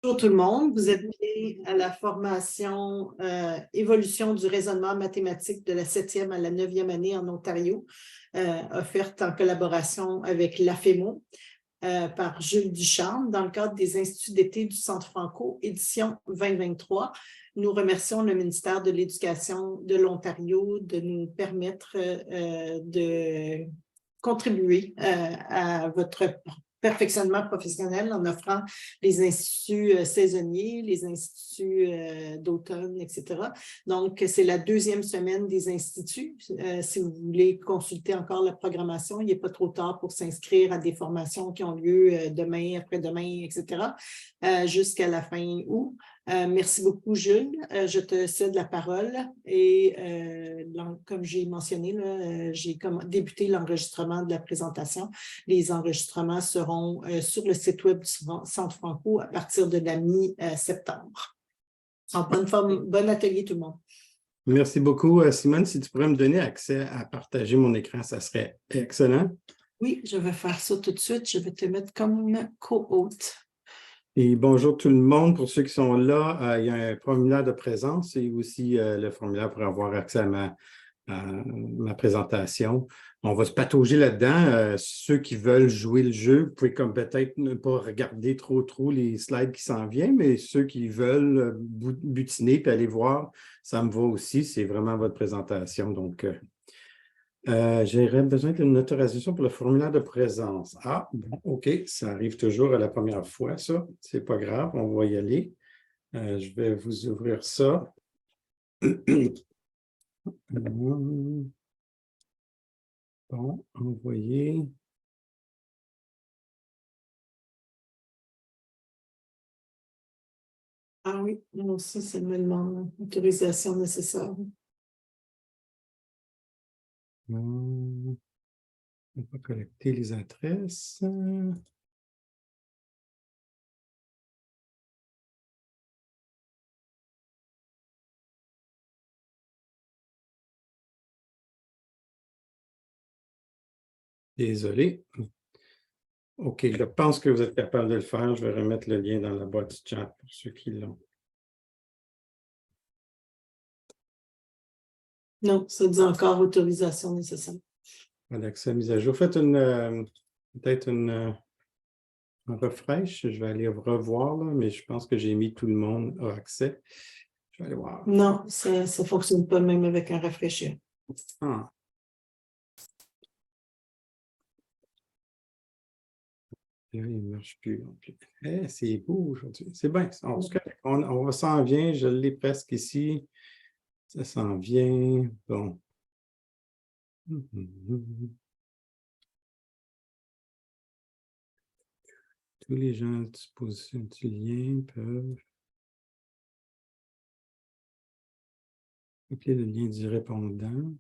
Bonjour tout le monde, vous êtes bien à la formation Évolution du raisonnement mathématique de la 7e à la 9e année en Ontario, offerte en collaboration avec l'AFEMO par Jules Ducharme dans le cadre des Instituts d'été du Centre Franco, édition 2023. Nous remercions le ministère de l'Éducation de l'Ontario de nous permettre de contribuer à votre perfectionnement professionnel en offrant les instituts saisonniers, les instituts d'automne, etc. Donc, c'est la deuxième semaine des instituts. Si vous voulez consulter encore la programmation, il n'est pas trop tard pour s'inscrire à des formations qui ont lieu demain, après-demain, etc., jusqu'à la fin août. Merci beaucoup, Jules. Je te cède la parole et comme j'ai mentionné, j'ai débuté l'enregistrement de la présentation. Les enregistrements seront sur le site web du Centre Franco à partir de la mi-septembre. En bonne forme, bon atelier tout le monde. Merci beaucoup, Simone. Si tu pourrais me donner accès à partager mon écran, ça serait excellent. Oui, je vais faire ça tout de suite. Je vais te mettre comme co-hôte. Et bonjour tout le monde. Pour ceux qui sont là, il y a un formulaire de présence et aussi le formulaire pour avoir accès à ma présentation. On va se patauger là-dedans. Ceux qui veulent jouer le jeu, vous pouvez comme peut-être ne pas regarder trop les slides qui s'en viennent, mais ceux qui veulent butiner et aller voir, ça me va aussi. C'est vraiment votre présentation. Donc, j'aurais besoin d'une autorisation pour le formulaire de présence. Ah, bon, OK, ça arrive toujours à la première fois, ça. C'est pas grave, on va y aller. Je vais vous ouvrir ça. Bon, envoyer. Ah oui, moi aussi, c'est me demande l'autorisation nécessaire. On va collecter les adresses. Désolé. OK, je pense que vous êtes capable de le faire. Je vais remettre le lien dans la boîte du chat pour ceux qui l'ont. Non, ça dit encore autorisation nécessaire. L'accès mise à jour. Faites peut-être un refresh. Je vais aller revoir, là, mais je pense que j'ai mis tout le monde à accès. Je vais aller voir. Non, ça ne fonctionne pas même avec un rafraîchir. Ah. Il ne marche plus. C'est beau aujourd'hui. C'est bien. On s'en vient. Je l'ai presque ici. Ça s'en vient. Bon. Tous les gens à disposition du lien peuvent copier le lien du répondant.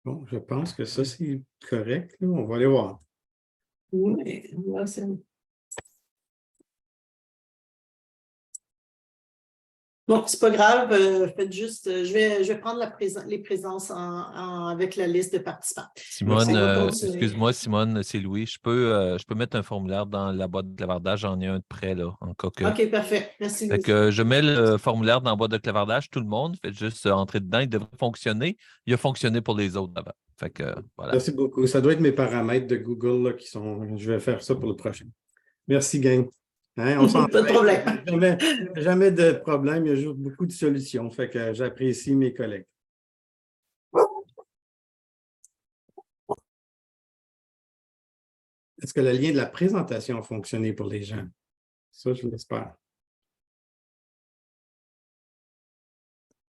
Bon, je pense que ça, c'est correct. Là. On va aller voir. Oui, là, c'est... Bon, c'est pas grave, faites juste, je vais prendre les présences avec la liste de participants. Simone, excuse-moi, Simone, c'est Louis. Je peux mettre un formulaire dans la boîte de clavardage. J'en ai un de près, là, en cas que. OK, parfait. Merci. Fait que je mets le formulaire dans la boîte de clavardage, tout le monde. Faites juste entrer dedans. Il devrait fonctionner. Il a fonctionné pour les autres avant. Fait que, voilà. Merci beaucoup. Ça doit être mes paramètres de Google là, qui sont. Je vais faire ça pour le prochain. Merci, gang. Hein, on s'en pas de problème. Jamais de problème. Il y a juste beaucoup de solutions. Fait que j'apprécie mes collègues. Est-ce que le lien de la présentation a fonctionné pour les gens? Ça, je l'espère.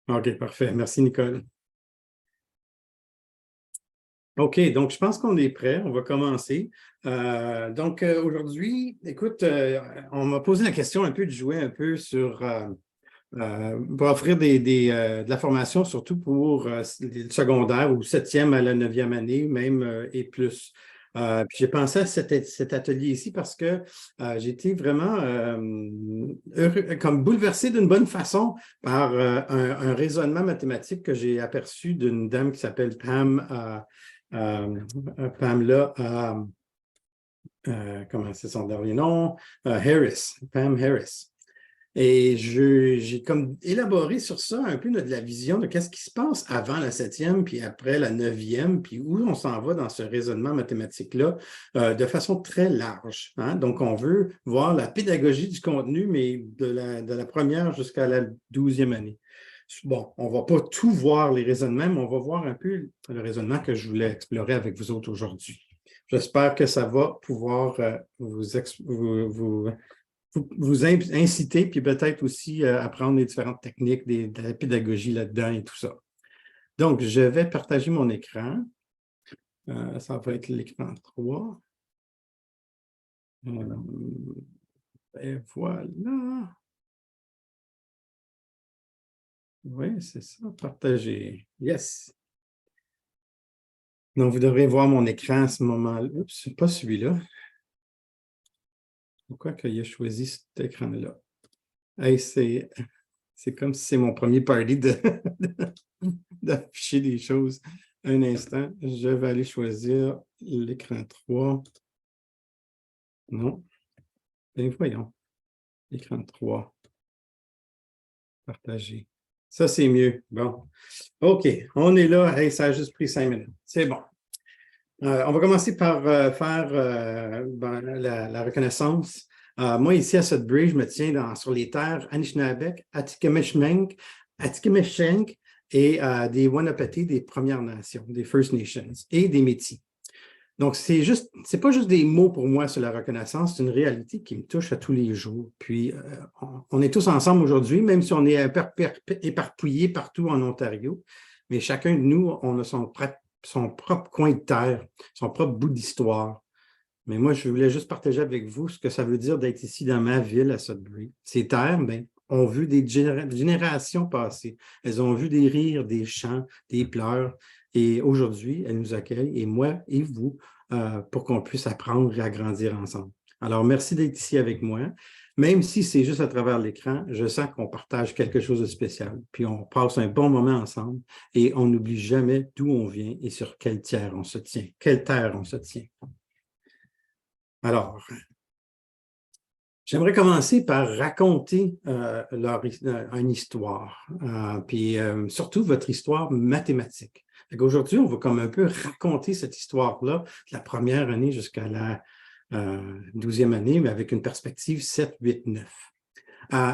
OK, parfait. Merci, Nicole. OK, donc je pense qu'on est prêt. On va commencer. Aujourd'hui, écoute, on m'a posé la question un peu de jouer un peu sur... pour offrir de la formation, surtout pour le secondaire ou 7e à la 9e année, même et plus. Puis j'ai pensé à cet atelier ici parce que j'ai été vraiment heureux, comme bouleversé d'une bonne façon par un raisonnement mathématique que j'ai aperçu d'une dame qui s'appelle Pam Pamela, comment c'est son dernier nom? Harris, Pam Harris. Et j'ai comme élaboré sur ça un peu de la vision de qu'est-ce qui se passe avant la 7e, puis après la 9e, puis où on s'en va dans ce raisonnement mathématique-là de façon très large. Hein? Donc, on veut voir la pédagogie du contenu, mais de la première jusqu'à la 12e année. Bon, on ne va pas tout voir les raisonnements, mais on va voir un peu le raisonnement que je voulais explorer avec vous autres aujourd'hui. J'espère que ça va pouvoir vous inciter, puis peut-être aussi apprendre les différentes techniques de la pédagogie là-dedans et tout ça. Donc, je vais partager mon écran. Ça va être l'écran 3. Et voilà. Oui, c'est ça, partager. Yes. Donc, vous devrez voir mon écran à ce moment-là. Oups, c'est pas celui-là. Pourquoi qu'il a choisi cet écran-là? Hey, c'est comme si c'est mon premier party d'afficher des choses. Un instant, je vais aller choisir l'écran 3. Non. Ben voyons. Écran 3. Partager. Ça, c'est mieux. Bon. OK, on est là. Hey, ça a juste pris 5 minutes. C'est bon. On va commencer par faire la reconnaissance. Moi, ici à Sudbury, je me tiens sur les terres Anishinaabeg, Atikameksheng et des Wampanoag, des Premières Nations, des First Nations et des Métis. Donc, c'est pas juste des mots pour moi sur la reconnaissance, c'est une réalité qui me touche à tous les jours. Puis, on est tous ensemble aujourd'hui, même si on est éparpillés partout en Ontario, mais chacun de nous, on a son propre coin de terre, son propre bout d'histoire. Mais moi, je voulais juste partager avec vous ce que ça veut dire d'être ici dans ma ville à Sudbury. Ces terres, bien, ont vu des générations passer. Elles ont vu des rires, des chants, des pleurs. Et aujourd'hui, elles nous accueillent, et moi et vous, pour qu'on puisse apprendre et agrandir ensemble. Alors, merci d'être ici avec moi. Même si c'est juste à travers l'écran, je sens qu'on partage quelque chose de spécial. Puis on passe un bon moment ensemble et on n'oublie jamais d'où on vient et sur quelle terre on se tient. Quelle terre on se tient. Alors, j'aimerais commencer par raconter une histoire, puis surtout votre histoire mathématique. Aujourd'hui, on va comme un peu raconter cette histoire-là, de la première année jusqu'à la 12e année, mais avec une perspective 7, 8, 9.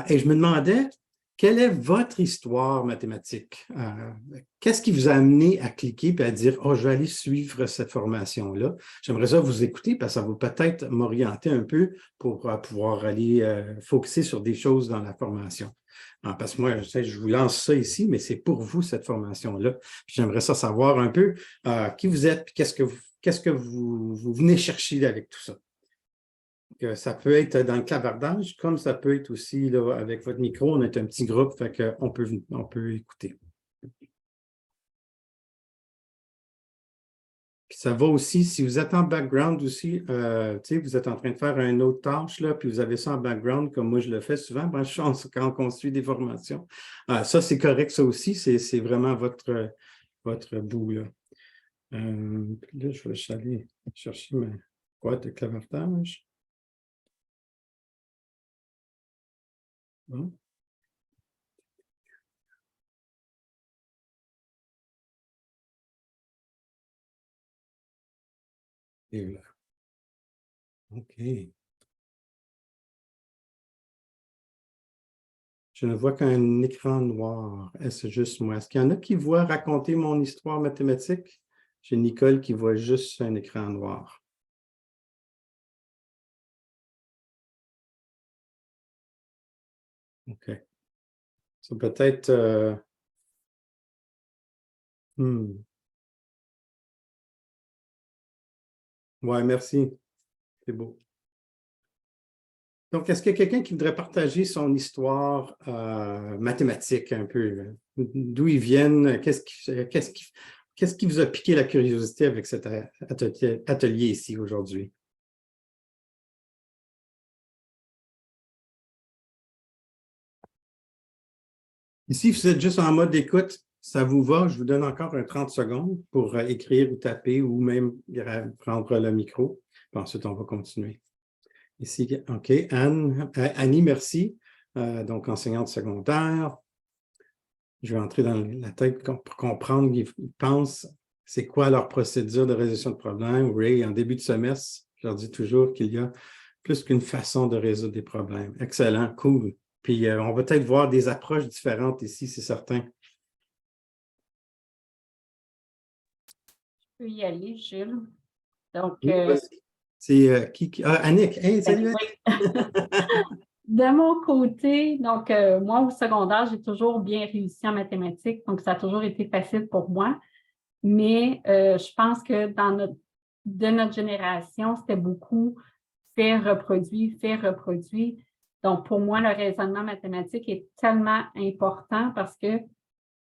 Et je me demandais, quelle est votre histoire mathématique? Qu'est-ce qui vous a amené à cliquer et à dire « Oh, je vais aller suivre cette formation-là ». J'aimerais ça vous écouter parce que ça va peut-être m'orienter un peu pour pouvoir aller focuser sur des choses dans la formation. Parce que moi, je vous lance ça ici, mais c'est pour vous, cette formation-là. J'aimerais ça savoir un peu qui vous êtes et qu'est-ce que vous venez chercher avec tout ça. Que ça peut être dans le clavardage, comme ça peut être aussi là, avec votre micro. On est un petit groupe, fait qu'on peut écouter. Puis ça va aussi, si vous êtes en background aussi, vous êtes en train de faire une autre tâche, là, puis vous avez ça en background, comme moi je le fais souvent, quand on suit des formations. Ça, c'est correct, ça aussi, c'est vraiment votre bout. Là. Puis là, je vais aller chercher ma boîte de clavardage. Bon. Et voilà. OK. Je ne vois qu'un écran noir. Est-ce juste moi? Est-ce qu'il y en a qui voient raconter mon histoire mathématique? J'ai Nicole qui voit juste un écran noir. OK. C'est peut-être... Ouais, merci. C'est beau. Donc, est-ce qu'il y a quelqu'un qui voudrait partager son histoire mathématique un peu? D'où ils viennent? Qu'est-ce qui vous a piqué la curiosité avec cet atelier ici aujourd'hui? Ici, vous êtes juste en mode d'écoute. ça vous va, je vous donne encore un 30 secondes pour écrire ou taper ou même prendre le micro. Puis ensuite, on va continuer. Ici, OK. Annie, merci. Donc, enseignante secondaire. Je vais entrer dans la tête pour comprendre, ils pensent c'est quoi leur procédure de résolution de problèmes. Ray, en début de semestre, je leur dis toujours qu'il y a plus qu'une façon de résoudre des problèmes. Excellent, cool. Puis, on va peut-être voir des approches différentes ici, c'est certain. Je peux y aller, Jules. Donc, Oui, c'est qui? Ah, Annick. Hey, salut! oui. De mon côté, donc, moi, au secondaire, j'ai toujours bien réussi en mathématiques, donc ça a toujours été facile pour moi. Mais je pense que de notre génération, c'était beaucoup faire, reproduire, faire, reproduire. Donc, pour moi, le raisonnement mathématique est tellement important parce que,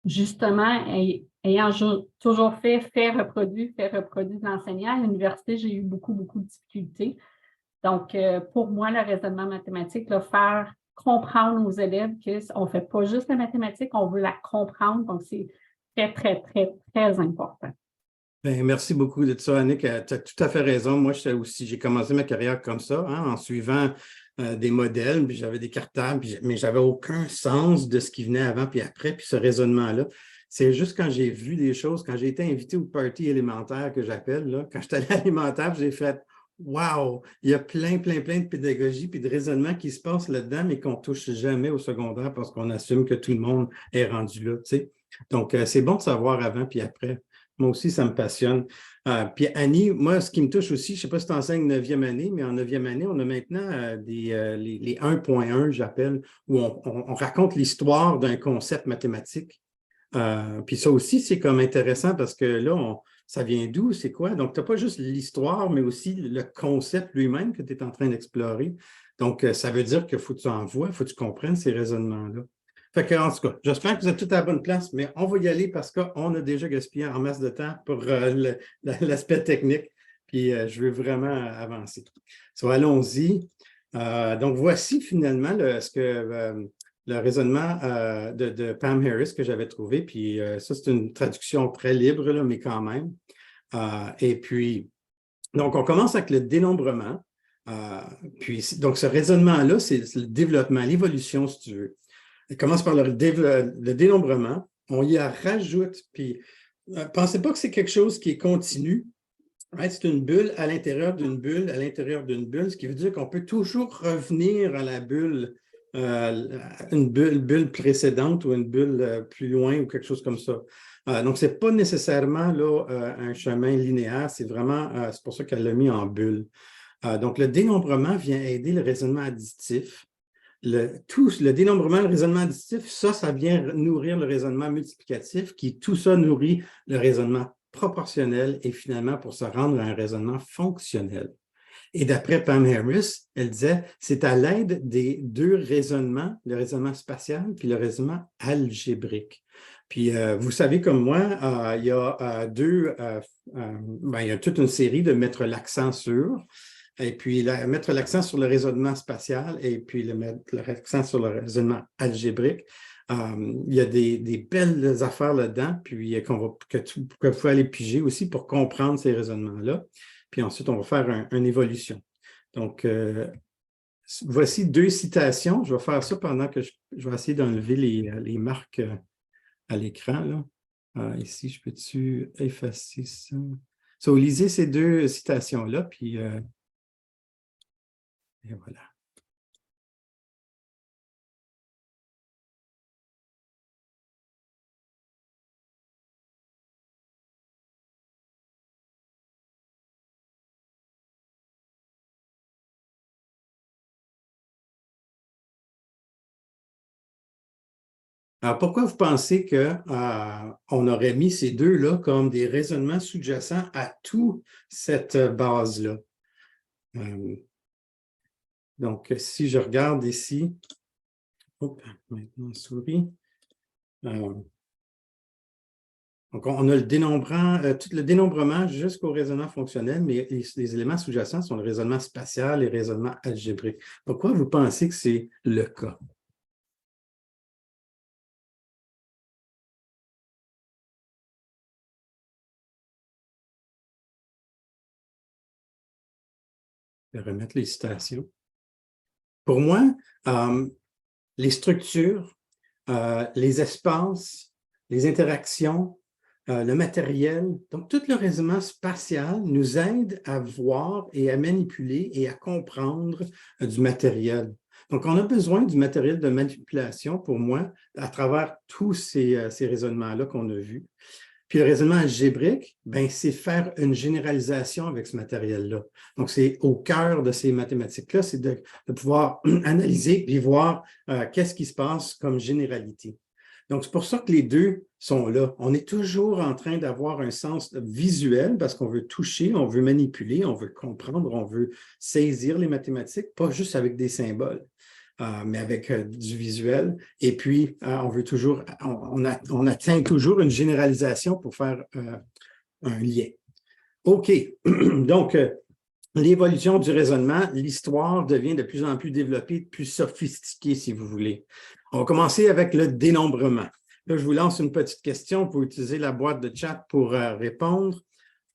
justement, ayant toujours fait faire, reproduire de l'enseignant, à l'université, j'ai eu beaucoup, beaucoup de difficultés. Donc, pour moi, le raisonnement mathématique, là, faire comprendre aux élèves qu'on ne fait pas juste la mathématique, on veut la comprendre. Donc, c'est très, très, très, très important. Bien, merci beaucoup de ça, Annick. Tu as tout à fait raison. Moi, j'ai commencé ma carrière comme ça, en suivant des modèles, puis j'avais des cartables, mais je n'avais aucun sens de ce qui venait avant puis après, puis ce raisonnement-là. C'est juste quand j'ai vu des choses, quand j'ai été invité au party élémentaire que j'appelle, là, quand j'étais à l'élémentaire, j'ai fait wow, il y a plein de pédagogie puis de raisonnement qui se passe là-dedans, mais qu'on ne touche jamais au secondaire parce qu'on assume que tout le monde est rendu là, tu sais. Donc, c'est bon de savoir avant puis après. Moi aussi, ça me passionne. Puis Annie, moi, ce qui me touche aussi, je ne sais pas si tu enseignes 9e année, mais en 9e année, on a maintenant les 1.1, j'appelle, où on raconte l'histoire d'un concept mathématique. Puis ça aussi, c'est comme intéressant parce que là, ça vient d'où, c'est quoi? Donc, tu n'as pas juste l'histoire, mais aussi le concept lui-même que tu es en train d'explorer. Donc, ça veut dire qu'il faut que tu en vois, il faut que tu comprennes ces raisonnements-là. Fait que, en tout cas, j'espère que vous êtes tous à la bonne place, mais on va y aller parce qu'on a déjà gaspillé en masse de temps pour l'aspect technique. Puis, je veux vraiment avancer. Allons-y. Donc, voici finalement le raisonnement de Pam Harris que j'avais trouvé. Puis, ça, c'est une traduction très libre, là, mais quand même. Et puis, donc, on commence avec le dénombrement. Donc, ce raisonnement-là, c'est le développement, l'évolution, si tu veux. Il commence par le dénombrement. On y rajoute, puis pensez pas que c'est quelque chose qui est continu. Right? C'est une bulle à l'intérieur d'une bulle, à l'intérieur d'une bulle, ce qui veut dire qu'on peut toujours revenir à la bulle, une bulle précédente ou une bulle plus loin ou quelque chose comme ça. Donc, ce n'est pas nécessairement là, un chemin linéaire, c'est pour ça qu'elle l'a mis en bulle. Donc, le dénombrement vient aider le raisonnement additif. Le dénombrement, le raisonnement additif, ça vient nourrir le raisonnement multiplicatif, tout ça nourrit le raisonnement proportionnel et finalement pour se rendre à un raisonnement fonctionnel. Et d'après Pam Harris, elle disait, c'est à l'aide des deux raisonnements, le raisonnement spatial puis le raisonnement algébrique. Puis, vous savez comme moi, il y a il y a toute une série de mettre l'accent sur. Et puis, mettre l'accent sur le raisonnement spatial et puis mettre l'accent sur le raisonnement algébrique. Il y a des belles affaires là-dedans, puis que vous pouvez aller piger aussi pour comprendre ces raisonnements-là. Puis ensuite, on va faire une évolution. Donc, voici 2 citations. Je vais faire ça pendant que je vais essayer d'enlever les marques à l'écran. Ici, je peux-tu effacer ça? Lisez ces 2 citations-là, puis... et voilà. Alors, pourquoi vous pensez qu'on aurait mis ces 2-là comme des raisonnements sous-jacents à toute cette base-là? Donc, si je regarde ici, maintenant souris. Donc, on a tout le dénombrement jusqu'au raisonnement fonctionnel, mais les éléments sous-jacents sont le raisonnement spatial et le raisonnement algébrique. Pourquoi vous pensez que c'est le cas? Je vais remettre les citations. Pour moi, les structures, les espaces, les interactions, le matériel, donc tout le raisonnement spatial nous aide à voir et à manipuler et à comprendre du matériel. Donc, on a besoin du matériel de manipulation, pour moi, à travers tous ces raisonnements-là qu'on a vus. Puis le raisonnement algébrique, ben, c'est faire une généralisation avec ce matériel-là. Donc, c'est au cœur de ces mathématiques-là, c'est de pouvoir analyser et voir qu'est-ce qui se passe comme généralité. Donc, c'est pour ça que les deux sont là. On est toujours en train d'avoir un sens visuel parce qu'on veut toucher, on veut manipuler, on veut comprendre, on veut saisir les mathématiques, pas juste avec des symboles. Mais avec du visuel. Et puis, on veut toujours, on atteint toujours une généralisation pour faire un lien. OK. Donc, l'évolution du raisonnement, l'histoire devient de plus en plus développée, de plus sophistiquée, si vous voulez. On va commencer avec le dénombrement. Là, je vous lance une petite question pour utiliser la boîte de chat pour répondre.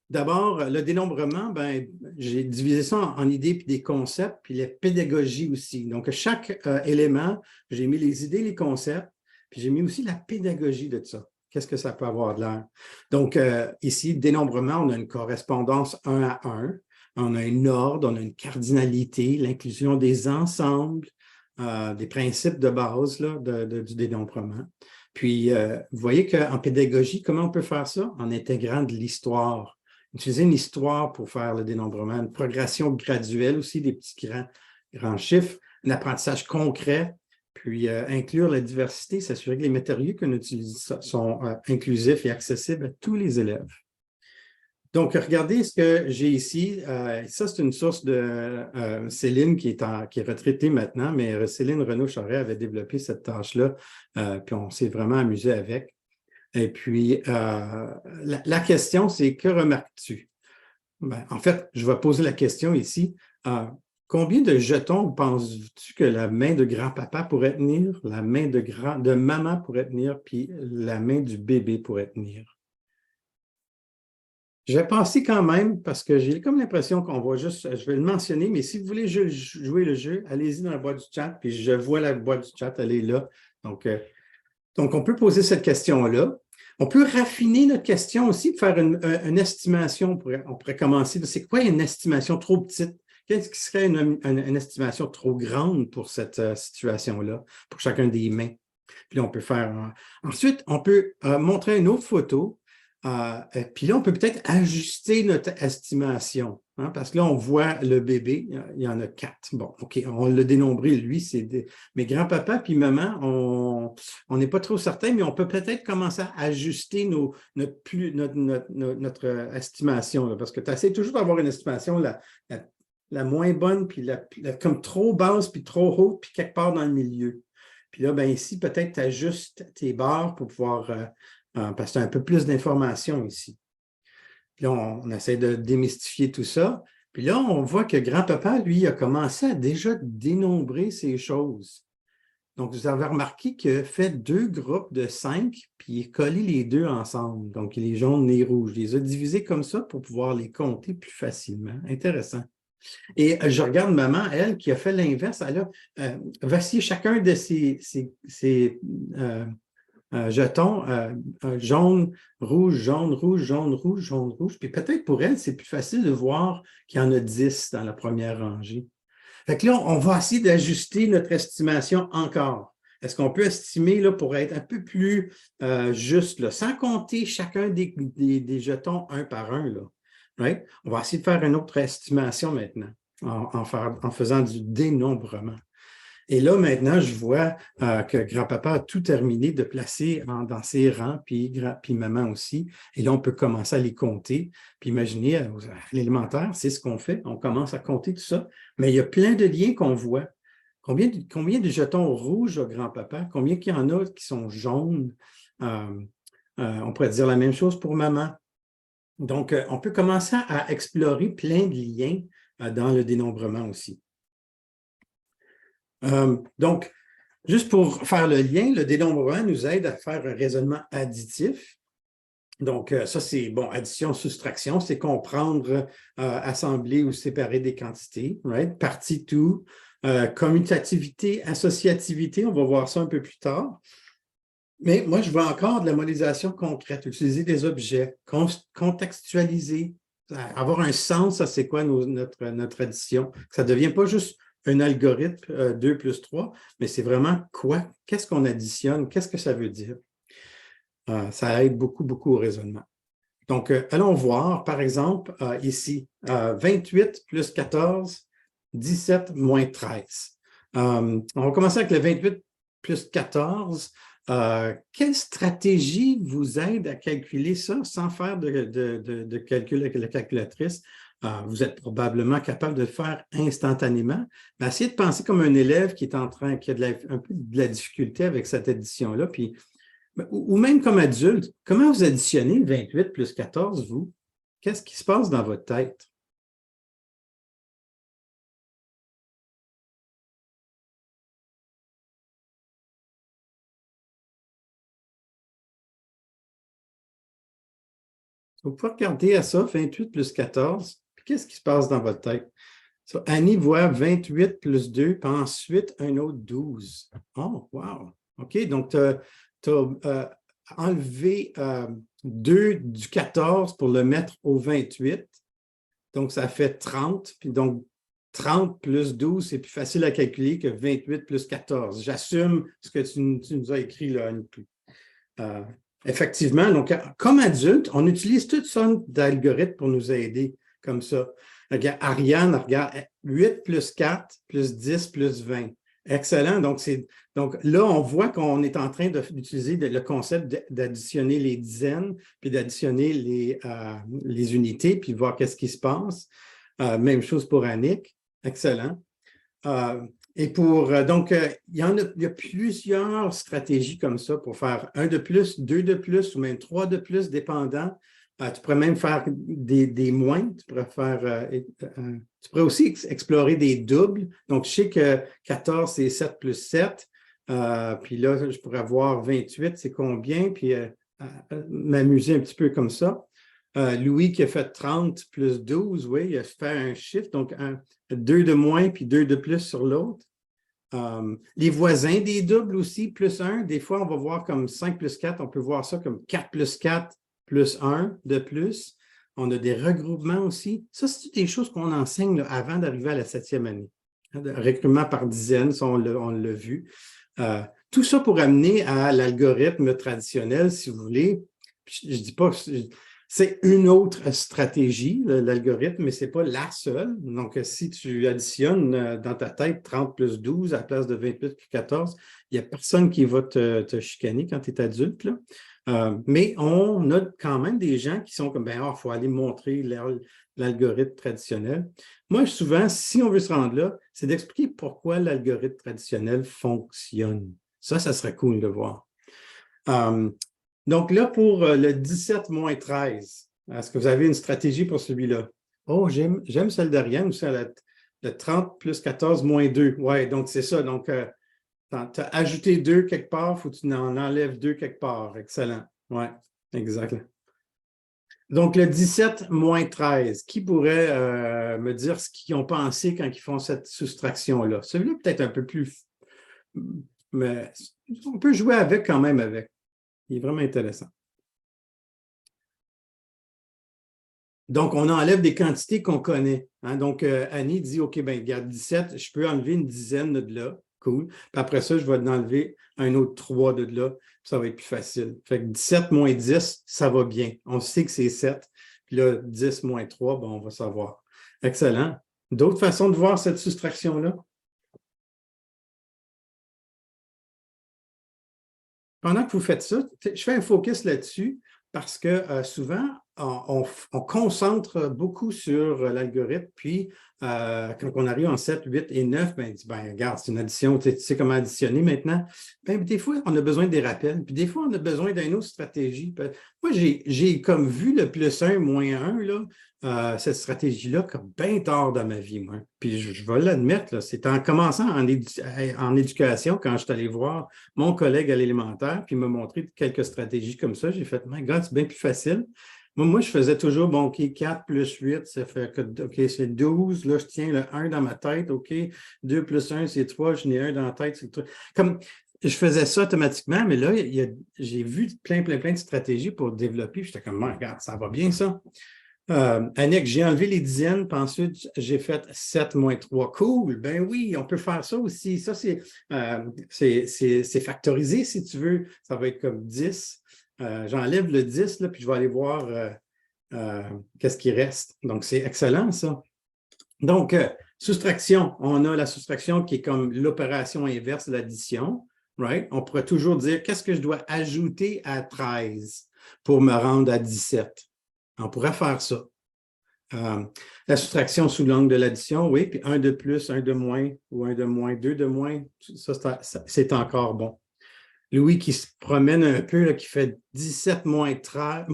D'abord, le dénombrement, ben, j'ai divisé ça en idées puis des concepts, puis la pédagogie aussi. Donc, chaque élément, j'ai mis les idées, les concepts, puis j'ai mis aussi la pédagogie de ça. Qu'est-ce que ça peut avoir de l'air? Donc, ici, dénombrement, on a une correspondance 1 à 1, on a un ordre, on a une cardinalité, l'inclusion des ensembles, des principes de base là, du dénombrement. Puis, vous voyez qu'en pédagogie, comment on peut faire ça? En intégrant de l'histoire. Utiliser une histoire pour faire le dénombrement, une progression graduelle aussi, des petits grands chiffres, un apprentissage concret, puis inclure la diversité, s'assurer que les matériaux qu'on utilise sont inclusifs et accessibles à tous les élèves. Donc, regardez ce que j'ai ici. Ça, c'est une source de Céline qui est retraitée maintenant, mais Céline Renaud-Charest avait développé cette tâche-là, puis on s'est vraiment amusé avec. Et puis, la question, c'est que remarques-tu? Ben, en fait, je vais poser la question ici. Combien de jetons penses-tu que la main de grand-papa pourrait tenir, la main de maman pourrait tenir, puis la main du bébé pourrait tenir? Je vais passer quand même, parce que j'ai comme l'impression qu'on va juste, je vais le mentionner, mais si vous voulez jouer le jeu, allez-y dans la boîte du chat, puis je vois la boîte du chat, elle est là. Donc, on peut poser cette question-là. On peut raffiner notre question aussi, faire une estimation. On pourrait commencer. C'est quoi une estimation trop petite? Qu'est-ce qui serait une estimation trop grande pour cette situation-là, pour chacun des mains? Puis là, on peut faire... ensuite, on peut montrer une autre photo. Puis là, on peut peut-être ajuster notre estimation, hein, parce que là, on voit le bébé, il y en a 4. Bon, OK, on l'a dénombré, lui, mais grand-papa puis maman, on n'est pas trop certain, mais on peut peut-être commencer à ajuster notre estimation, là, parce que tu essaies toujours d'avoir une estimation la moins bonne, puis comme trop basse, puis trop haute, puis quelque part dans le milieu. Puis là, ben ici, peut-être tu ajustes tes barres pour pouvoir... parce que tu as un peu plus d'informations ici. Puis là, on essaie de démystifier tout ça. Puis là, on voit que grand-papa, lui, a commencé à déjà dénombrer ces choses. Donc, vous avez remarqué qu'il a fait 2 groupes de 5, puis il a collé les 2 ensemble. Donc, les jaunes, les rouges. Il les a divisés comme ça pour pouvoir les compter plus facilement. Intéressant. Et je regarde maman, elle, qui a fait l'inverse. Elle a vacillé chacun de ces jetons jaune, rouge, jaune, rouge, jaune, rouge, jaune, rouge. Puis peut-être pour elle, c'est plus facile de voir qu'il y en a 10 dans la première rangée. Fait que là, on va essayer d'ajuster notre estimation encore. Est-ce qu'on peut estimer là, pour être un peu plus juste, là, sans compter chacun des jetons un par un, là. Right? On va essayer de faire une autre estimation maintenant en faisant du dénombrement. Et là, maintenant, je vois que grand-papa a tout terminé de placer dans ses rangs, puis maman aussi. Et là, on peut commencer à les compter. Puis imaginez, à l'élémentaire, c'est ce qu'on fait. On commence à compter tout ça. Mais il y a plein de liens qu'on voit. Combien de jetons rouges a grand-papa? Combien qu'il y en a qui sont jaunes? On pourrait dire la même chose pour maman. Donc, on peut commencer à explorer plein de liens dans le dénombrement aussi. Donc, juste pour faire le lien, le dénombrement nous aide à faire un raisonnement additif. Donc, ça, c'est, bon, addition, soustraction, c'est comprendre, assembler ou séparer des quantités, right? Partie tout, commutativité, associativité, on va voir ça un peu plus tard. Mais moi, je veux encore de la modélisation concrète, utiliser des objets, contextualiser, avoir un sens, ça c'est quoi notre addition. Ça ne devient pas juste un algorithme 2 plus 3, mais c'est vraiment quoi? Qu'est-ce qu'on additionne? Qu'est-ce que ça veut dire? Ça aide beaucoup, beaucoup au raisonnement. Donc, allons voir, par exemple, ici, 28 plus 14, 17 moins 13. On va commencer avec le 28 plus 14. Quelle stratégie vous aide à calculer ça sans faire de calcul avec la calculatrice? Vous êtes probablement capable de le faire instantanément. Mais essayez de penser comme un élève qui est en train, qui a un peu de la difficulté avec cette addition-là, puis ou même comme adulte, comment vous additionnez 28 plus 14, vous? Qu'est-ce qui se passe dans votre tête? Vous pouvez regarder à ça, 28 plus 14, puis qu'est-ce qui se passe dans votre tête? So, Annie voit 28 plus 2, puis ensuite un autre 12. Oh, wow! OK, donc tu as enlevé 2 du 14 pour le mettre au 28. Donc, ça fait 30. Puis donc, 30 plus 12, c'est plus facile à calculer que 28 plus 14. J'assume ce que tu nous as écrit là, Annie. Effectivement, donc, comme adulte, on utilise toutes sortes d'algorithmes pour nous aider comme ça. Regarde, Ariane, regarde, 8 plus 4 plus 10 plus 20. Excellent. Donc là, on voit qu'on est en train d'utiliser le concept d'additionner les dizaines, puis d'additionner les unités, puis voir qu'est-ce qui se passe. Même chose pour Annick. Excellent. Et donc, il y a plusieurs stratégies comme ça pour faire 1 de plus, 2 de plus ou même 3 de plus, dépendant. Tu pourrais même faire des moins. Tu pourrais aussi explorer des doubles. Donc, je sais que 14, c'est 7 plus 7. Puis là, je pourrais avoir 28, c'est combien? Puis m'amuser un petit peu comme ça. Louis qui a fait 30 plus 12, oui, il a fait un chiffre. Donc, 2 de moins puis 2 de plus sur l'autre. Les voisins des doubles aussi, plus 1. Des fois, on va voir comme 5 plus 4. On peut voir ça comme 4 plus 4 plus 1 de plus. On a des regroupements aussi. Ça, c'est des choses qu'on enseigne là, avant d'arriver à la 7e année. Recrutement par dizaines, ça, on l'a vu. Tout ça pour amener à l'algorithme traditionnel, si vous voulez. Je ne dis pas que c'est une autre stratégie, l'algorithme, mais ce n'est pas la seule. Donc, si tu additionnes dans ta tête 30 plus 12 à la place de 28 plus 14, il n'y a personne qui va te chicaner quand tu es adulte, là. Mais on a quand même des gens qui sont comme, il faut aller montrer l'algorithme traditionnel. Moi, souvent, si on veut se rendre là, c'est d'expliquer pourquoi l'algorithme traditionnel fonctionne. Ça serait cool de voir. Donc là, pour le 17 moins 13, est-ce que vous avez une stratégie pour celui-là? Oh, j'aime celle d'Ariane aussi, le 30 plus 14 moins 2. Oui, donc c'est ça. Donc, tu as ajouté 2 quelque part, il faut que tu en enlèves 2 quelque part. Excellent. Oui, exact. Donc, le 17 moins 13, qui pourrait me dire ce qu'ils ont pensé quand ils font cette soustraction-là? Celui-là, peut-être un peu plus... Mais on peut jouer avec quand même avec. Il est vraiment intéressant. Donc, on enlève des quantités qu'on connaît. Hein? Donc, Annie dit, OK, bien, regarde, 17, je peux enlever une dizaine de là. Cool. Puis après ça, je vais en enlever un autre 3 de là. Puis ça va être plus facile. Fait que 17 moins 10, ça va bien. On sait que c'est 7. Puis là, 10 moins 3, bon, on va savoir. Excellent. D'autres façons de voir cette soustraction-là? Pendant que vous faites ça, je fais un focus là-dessus parce que souvent, on concentre beaucoup sur l'algorithme, puis quand on arrive en 7, 8 et 9, ben, regarde, c'est une addition, tu sais comment additionner maintenant. Ben, des fois, on a besoin des rappels, puis des fois, on a besoin d'une autre stratégie. Moi, j'ai comme vu le +1, -1, là, cette stratégie-là, comme bien tard dans ma vie, moi. Puis je vais l'admettre, c'est en commençant en éducation, quand je suis allé voir mon collègue à l'élémentaire, puis il m'a montré quelques stratégies comme ça, j'ai fait, my God, c'est bien plus facile. Moi, je faisais toujours, bon, OK, 4 plus 8, ça fait que, OK, c'est 12. Là, je tiens le 1 dans ma tête. OK, 2 plus 1, c'est 3. Je n'ai 1 dans la tête, c'est 3. Comme, je faisais ça automatiquement, mais là, j'ai vu plein de stratégies pour développer. J'étais comme, regarde, ça va bien, ça. Annick, j'ai enlevé les dizaines, puis ensuite, j'ai fait 7 moins 3. Cool, ben oui, on peut faire ça aussi. Ça, c'est factorisé, si tu veux. Ça va être comme 10. J'enlève le 10, là, puis je vais aller voir qu'est-ce qui reste. Donc, c'est excellent, ça. Donc, soustraction. On a la soustraction qui est comme l'opération inverse de l'addition. Right? On pourrait toujours dire qu'est-ce que je dois ajouter à 13 pour me rendre à 17. On pourrait faire ça. La soustraction sous l'angle de l'addition, oui, puis 1 de plus, 1 de moins, ou 1 de moins, 2 de moins, ça c'est encore bon. Louis qui se promène un peu, là, qui fait 17 moins 3,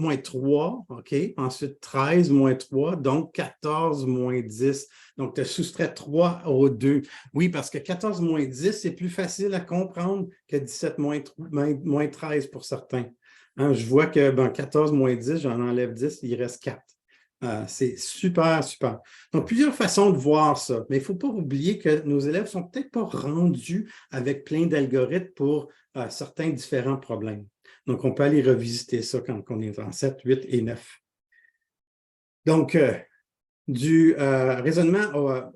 OK? Ensuite, 13 moins 3, donc 14 moins 10. Donc, tu as soustrait 3 au 2. Oui, parce que 14 moins 10, c'est plus facile à comprendre que 17 moins 13 pour certains. Hein, je vois que 14 moins 10, j'en enlève 10, il reste 4. C'est super, super. Donc, plusieurs façons de voir ça. Mais il ne faut pas oublier que nos élèves ne sont peut-être pas rendus avec plein d'algorithmes pour certains différents problèmes. Donc, on peut aller revisiter ça quand on est en 7, 8 et 9. Donc, du raisonnement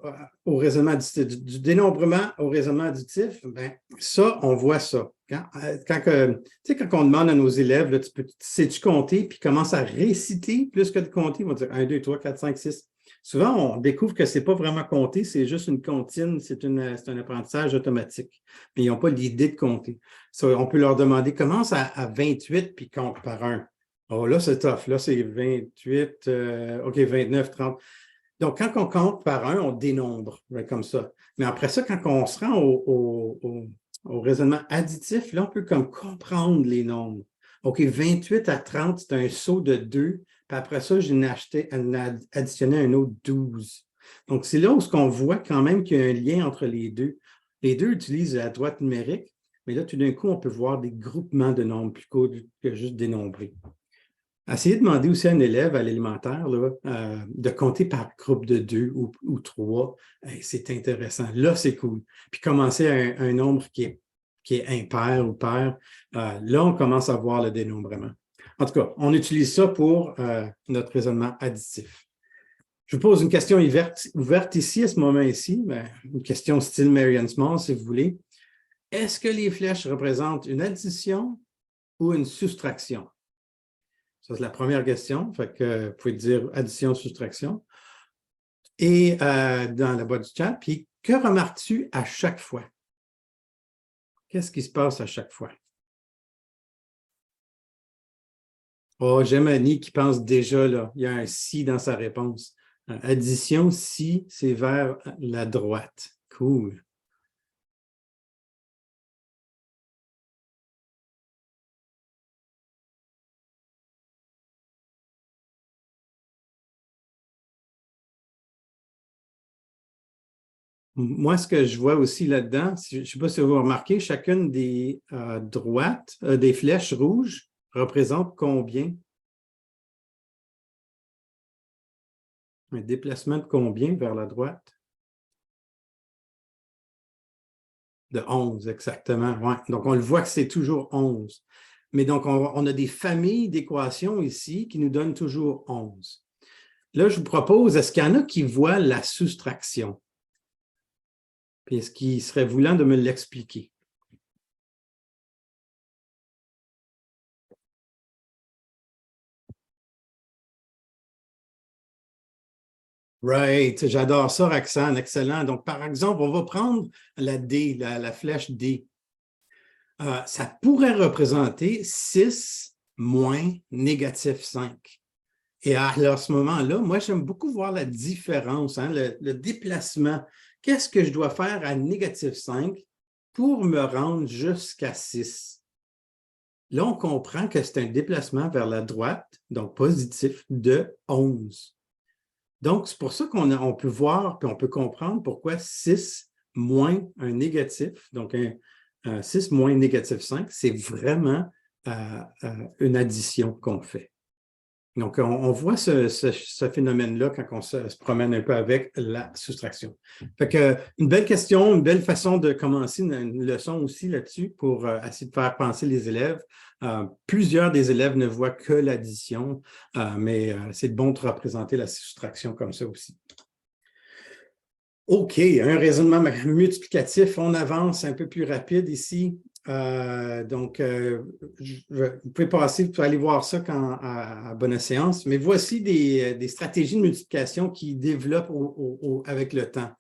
au raisonnement additif, du dénombrement au raisonnement additif, ben, ça, on voit ça. Quand on demande à nos élèves, là, sais-tu compter, puis commence à réciter plus que de compter, ils vont dire 1, 2, 3, 4, 5, 6. Souvent, on découvre que ce n'est pas vraiment compter, c'est juste une comptine, c'est un apprentissage automatique. Mais ils n'ont pas l'idée de compter. Ça, on peut leur demander, commence à 28 puis compte par 1. Oh, là, c'est tough. Là, c'est 28, OK, 29, 30. Donc, quand on compte par 1, on dénombre, comme ça. Mais après ça, quand on se rend au raisonnement additif, là, on peut comme comprendre les nombres. OK, 28 à 30, c'est un saut de 2. Puis après ça, j'en ai additionné un autre 12. Donc, c'est là où on voit quand même qu'il y a un lien entre les deux. Les deux utilisent la droite numérique, mais là, tout d'un coup, on peut voir des groupements de nombres plus courts que juste dénombrer. Essayez de demander aussi à un élève à l'élémentaire de compter par groupe de 2 ou 3. C'est intéressant. Là, c'est cool. Puis commencer à un nombre qui est impair ou pair. Là, on commence à voir le dénombrement. En tout cas, on utilise ça pour notre raisonnement additif. Je vous pose une question ouverte ici, à ce moment-ci. Une question style Marion Small, si vous voulez. Est-ce que les flèches représentent une addition ou une soustraction? Ça, c'est la première question. Fait que vous pouvez dire addition, soustraction. Et dans la boîte du chat, puis que remarques-tu à chaque fois? Qu'est-ce qui se passe à chaque fois? Oh, j'aime Annie qui pense déjà, là, il y a un si dans sa réponse. Addition, si, c'est vers la droite. Cool. Moi, ce que je vois aussi là-dedans, je ne sais pas si vous remarquez, chacune des droites, des flèches rouges représente combien? Un déplacement de combien vers la droite? De 11, exactement. Ouais. Donc, on le voit que c'est toujours 11. Mais donc, on a des familles d'équations ici qui nous donnent toujours 11. Là, je vous propose, est-ce qu'il y en a qui voient la soustraction? Puis est-ce qu'il serait voulant de me l'expliquer? Right, j'adore ça, Roxane, excellent. Donc, par exemple, on va prendre la D, la flèche D. Ça pourrait représenter 6 moins négatif 5. Et à ce moment-là, moi, j'aime beaucoup voir la différence, hein, le déplacement. Qu'est-ce que je dois faire à négative 5 pour me rendre jusqu'à 6? Là, on comprend que c'est un déplacement vers la droite, donc positif, de 11. Donc, c'est pour ça qu'on peut voir puis on peut comprendre pourquoi 6 moins un négatif, donc un 6 moins négative 5, c'est vraiment une addition qu'on fait. Donc, on voit ce phénomène-là quand on se promène un peu avec la soustraction. Fait que, une belle question, une belle façon de commencer une leçon aussi là-dessus pour essayer de faire penser les élèves. Plusieurs des élèves ne voient que l'addition, mais c'est bon de représenter la soustraction comme ça aussi. OK, un raisonnement multiplicatif. On avance un peu plus rapide ici. Vous pouvez passer, vous pouvez aller voir ça à bonne séance, mais voici des stratégies de multiplication qui développent avec le temps.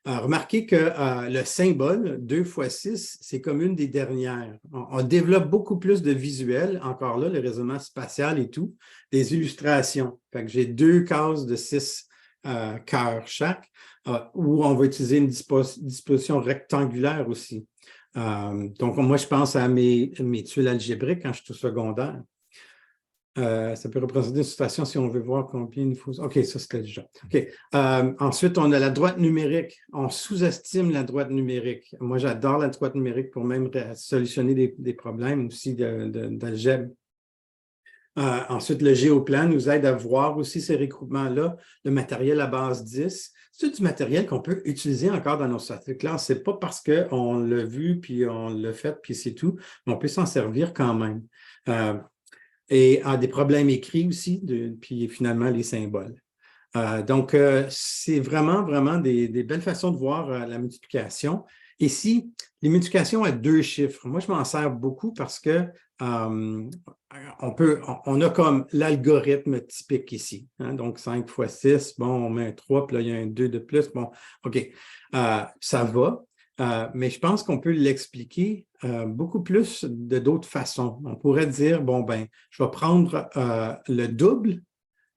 Remarquez que le symbole 2 fois 6, c'est comme une des dernières. On développe beaucoup plus de visuels, encore là, le raisonnement spatial et tout, des illustrations. Fait que j'ai 2 cases de 6 cœurs chaque, où on va utiliser une disposition rectangulaire aussi. Donc, moi, je pense à mes tuiles algébriques quand je suis au secondaire. Ça peut représenter une situation si on veut voir combien il faut. OK, ça, c'était déjà. OK. Ensuite, on a la droite numérique. On sous-estime la droite numérique. Moi, j'adore la droite numérique pour même solutionner des problèmes aussi d'algèbre. Ensuite, le géoplan nous aide à voir aussi ces regroupements-là. Le matériel à base 10, c'est du matériel qu'on peut utiliser encore dans nos classes. Ce n'est pas parce qu'on l'a vu, puis on l'a fait, puis c'est tout, mais on peut s'en servir quand même. Et des problèmes écrits aussi, puis finalement les symboles. Donc, c'est vraiment, vraiment des belles façons de voir la multiplication. Ici, les multiplications à 2 chiffres. Moi, je m'en sers beaucoup parce que on a comme l'algorithme typique ici. Hein? Donc, 5 fois 6, bon, on met un 3, puis là, il y a un 2 de plus. Bon, OK, ça va. Mais je pense qu'on peut l'expliquer beaucoup plus de d'autres façons. On pourrait dire, bon, ben, je vais prendre le double,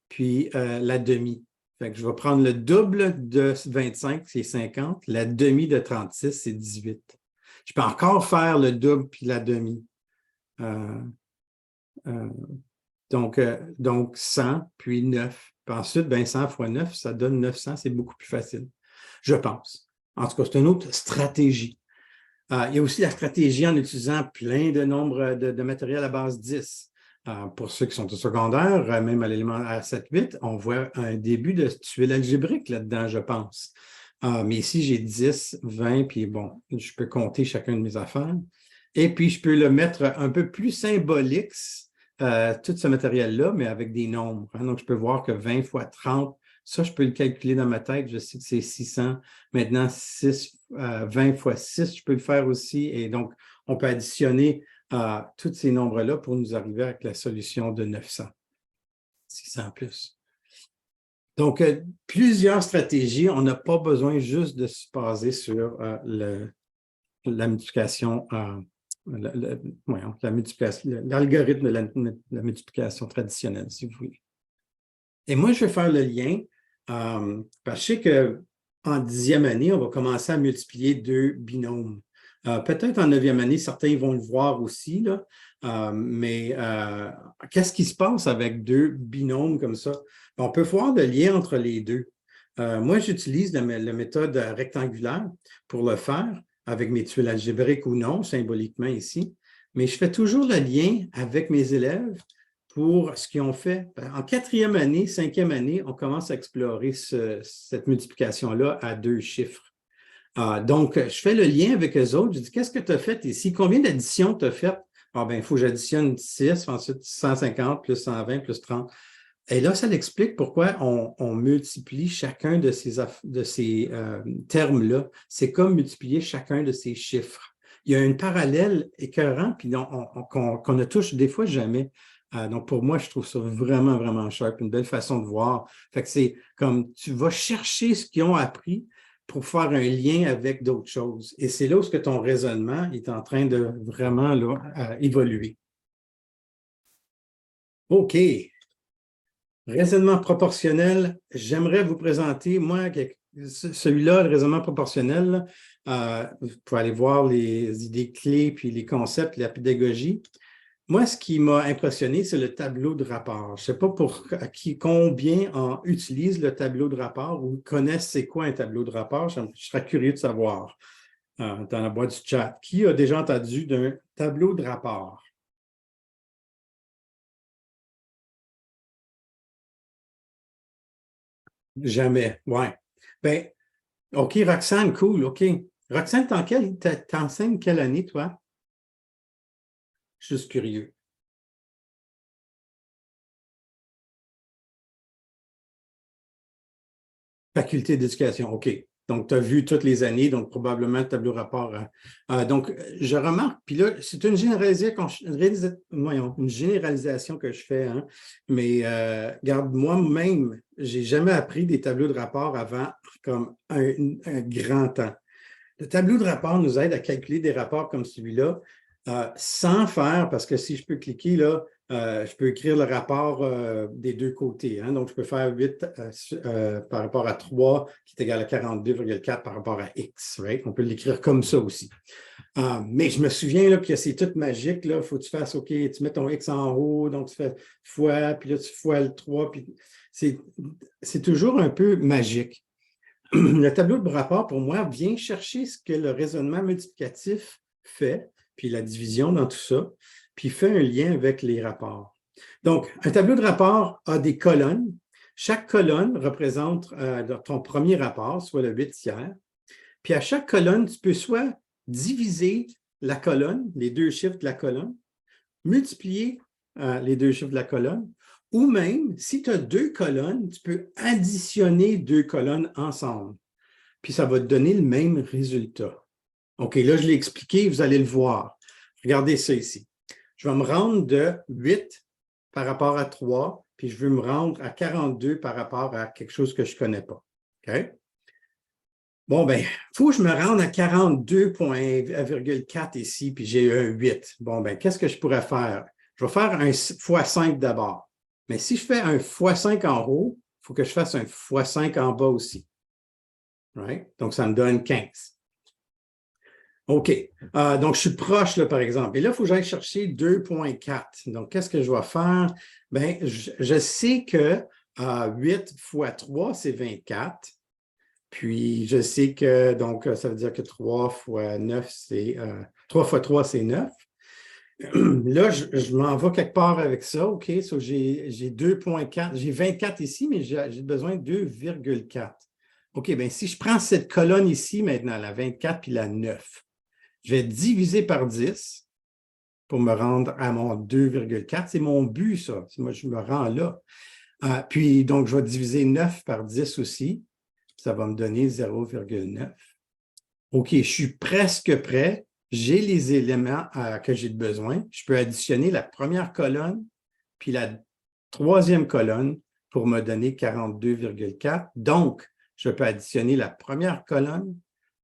puis la demi. Fait que je vais prendre le double de 25, c'est 50. La demi de 36, c'est 18. Je peux encore faire le double puis la demi. Donc 100, puis 9. Puis ensuite, ben 100 fois 9, ça donne 900. C'est beaucoup plus facile, je pense. En tout cas, c'est une autre stratégie. Il y a aussi la stratégie en utilisant plein de nombres de matériel à base 10. Pour ceux qui sont au secondaire, même à l'élément à 7-8, on voit un début de tuile algébrique là-dedans, je pense. Mais ici, j'ai 10, 20, puis bon, je peux compter chacun de mes affaires. Et puis, je peux le mettre un peu plus symbolique, tout ce matériel-là, mais avec des nombres. Hein. Donc, je peux voir que 20 fois 30, ça, je peux le calculer dans ma tête. Je sais que c'est 600. Maintenant, 20 fois 6, je peux le faire aussi. Et donc, on peut additionner tous ces nombres-là pour nous arriver avec la solution de 900. 600 plus. Donc, plusieurs stratégies. On n'a pas besoin juste de se baser sur la multiplication, l'algorithme de la multiplication traditionnelle, si vous voulez. Et moi, je vais faire le lien, parce que je sais qu'en 10e année, on va commencer à multiplier 2 binômes. Peut-être en 9e année, certains vont le voir aussi, là, mais qu'est-ce qui se passe avec 2 binômes comme ça? On peut voir le lien entre les deux. Moi, j'utilise la méthode rectangulaire pour le faire, avec mes tuiles algébriques ou non, symboliquement ici, mais je fais toujours le lien avec mes élèves pour ce qu'ils ont fait. En 4e année, 5e année, on commence à explorer cette multiplication-là à 2 chiffres. Donc, je fais le lien avec eux autres. Je dis, qu'est-ce que tu as fait ici? Combien d'additions tu as faites? Il faut que j'additionne 6, ensuite 150, plus 120, plus 30. Et là, ça l'explique pourquoi on multiplie chacun de ces termes-là. C'est comme multiplier chacun de ces chiffres. Il y a un parallèle écœurant, puis qu'on ne touche des fois jamais. Donc, pour moi, je trouve ça vraiment, vraiment sharp, une belle façon de voir. Fait que c'est comme tu vas chercher ce qu'ils ont appris pour faire un lien avec d'autres choses. Et c'est là où ton raisonnement est en train de vraiment là, évoluer. OK. Raisonnement proportionnel, j'aimerais vous présenter, moi, celui-là, le raisonnement proportionnel, vous pouvez aller voir les idées clés, puis les concepts, la pédagogie. Moi, ce qui m'a impressionné, c'est le tableau de rapport. Je ne sais pas combien utilisent le tableau de rapport ou connaissent c'est quoi un tableau de rapport. Je serais curieux de savoir dans la boîte du chat. Qui a déjà entendu d'un tableau de rapport? Jamais, ouais. Ben, OK, Roxane, cool, OK. Roxane, t'enseignes quelle année, toi? Juste curieux. Faculté d'éducation, OK. Donc, tu as vu toutes les années, donc probablement le tableau rapport. Donc, je remarque, puis là, c'est une généralisation que je fais, hein, mais regarde, moi-même, je n'ai jamais appris des tableaux de rapport avant comme un grand temps. Le tableau de rapport nous aide à calculer des rapports comme celui-là sans faire, parce que si je peux cliquer là, je peux écrire le rapport des deux côtés. Hein? Donc, je peux faire 8 par rapport à 3 qui est égal à 42,4 par rapport à X. Right? On peut l'écrire comme ça aussi. Mais je me souviens là, que c'est tout magique. Il faut que tu fasses, OK, tu mets ton X en haut, donc tu fais fois, puis là, tu fois le 3. Puis c'est toujours un peu magique. Le tableau de rapport, pour moi, vient chercher ce que le raisonnement multiplicatif fait, puis la division dans tout ça, puis fait un lien avec les rapports. Donc, un tableau de rapport a des colonnes. Chaque colonne représente ton premier rapport, soit le 8 tiers. Puis à chaque colonne, tu peux soit diviser la colonne, les deux chiffres de la colonne, multiplier les deux chiffres de la colonne, ou même, si tu as deux colonnes, tu peux additionner deux colonnes ensemble. Puis ça va te donner le même résultat. OK, là, je l'ai expliqué, vous allez le voir. Regardez ça ici. Je vais me rendre de 8 par rapport à 3, puis je veux me rendre à 42 par rapport à quelque chose que je ne connais pas. OK? Bon, bien, il faut que je me rende à 42,4 ici, puis j'ai un 8. Bon, bien, qu'est-ce que je pourrais faire? Je vais faire un x5 d'abord. Mais si je fais un x5 en haut, il faut que je fasse un x5 en bas aussi. Right? Donc, ça me donne 15. OK. Donc, je suis proche, là, par exemple. Et là, il faut que j'aille chercher 2,4. Donc, qu'est-ce que je vais faire? Bien, je sais que 8 fois 3, c'est 24. Puis, je sais que, donc, ça veut dire que 3 fois 9, c'est 3 fois 3, c'est 9. Là, je m'en vais quelque part avec ça, OK? So, j'ai 2,4, j'ai 24 ici, mais j'ai besoin de 2,4. OK, bien, si je prends cette colonne ici maintenant, la 24 puis la 9, je vais diviser par 10 pour me rendre à mon 2,4. C'est mon but, ça. Moi, je me rends là. Puis, donc, je vais diviser 9 par 10 aussi. Ça va me donner 0,9. OK, je suis presque prêt. J'ai les éléments que j'ai besoin. Je peux additionner la première colonne puis la troisième colonne pour me donner 42,4. Donc, je peux additionner la première colonne